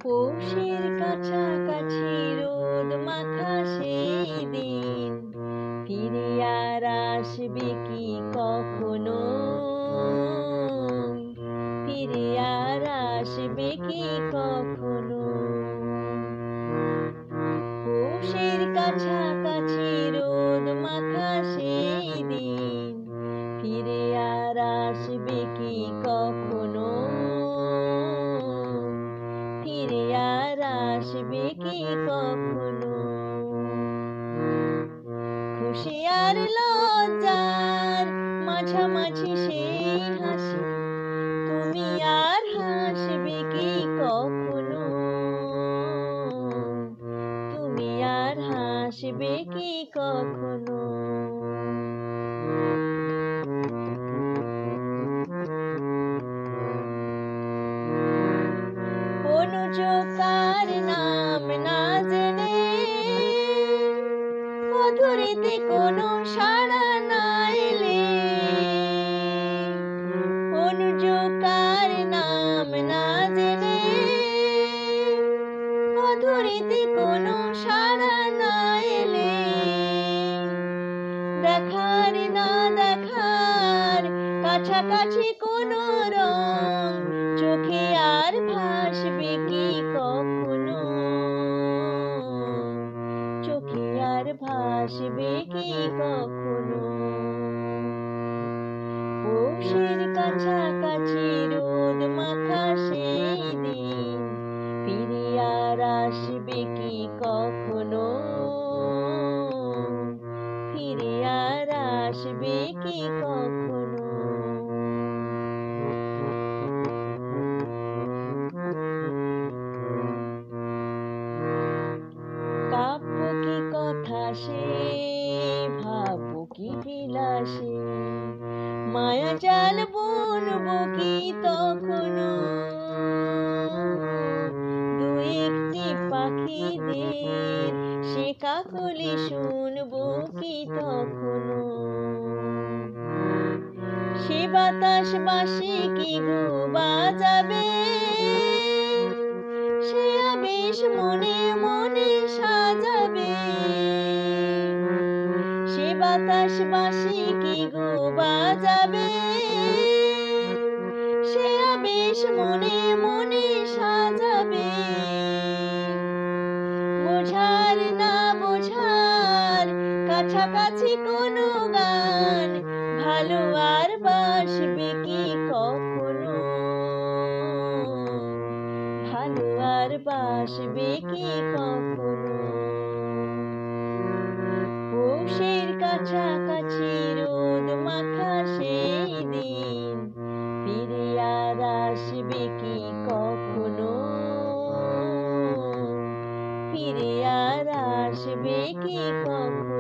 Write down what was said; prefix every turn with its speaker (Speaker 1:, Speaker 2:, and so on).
Speaker 1: পৌষের কাছাকাছি রোদ মাখা সেই দিন ফিরে আর আসবে কি কখনো? ফিরে আর আসবে কি কখনো? পৌষের কাছাকাছি রোদ মাখা সেই দিন ফিরে আর আসবে কি কখনো? ফিরে আর আসবে কি কখনো? খুশি আর লজ্জার মাঝামাঝি সেই হাসি তুমি আর হাসবে কি কখনো? তুমি আর হাসবে কি কখনো? অনুযোগকার নাম না জেনে অধরিতে কোনো সাড়া না এলে, অনুযোগকার নাম না জেনে অধরিতে কোনো সাড়া না এলে, দেখার না দেখার কাছাকাছি কোনো রং চোখে আর ভাসবে কি কখনো? চোখে আর ভাসবে কি কখনো? পৌষের কাছাকাছি রোদ মাখা সেই দিন ফিরে আর আসবে কি কখনো? ফিরে আর আসবে কি কখনো? কাব্য কি কথা সে ভাববো কি বিলাসে, মায়া জাল বুনবো কি তখনো? দু একটি পাখিদের সে কাকলি শুনবো কি তখনো? সে বাতাস বাসে কি গো বাজাবে, সে আবেশ মনে মনে সাজাবে। সে বাতাস বাসে কি গো বাজাবে, সে আবেশ মনে মনে সাজাবে। বোঝার না বোঝার কাছাকাছি কোনো গান ভালো আর বাসবে কি কখনো? ভালো আর বাসবে কি কখনো? পৌষের কাছাকাছি রোদ মাখা সেই দিন ফিরে আর আসবে কি কখনো? ফিরে আর আসবে কি কখনো?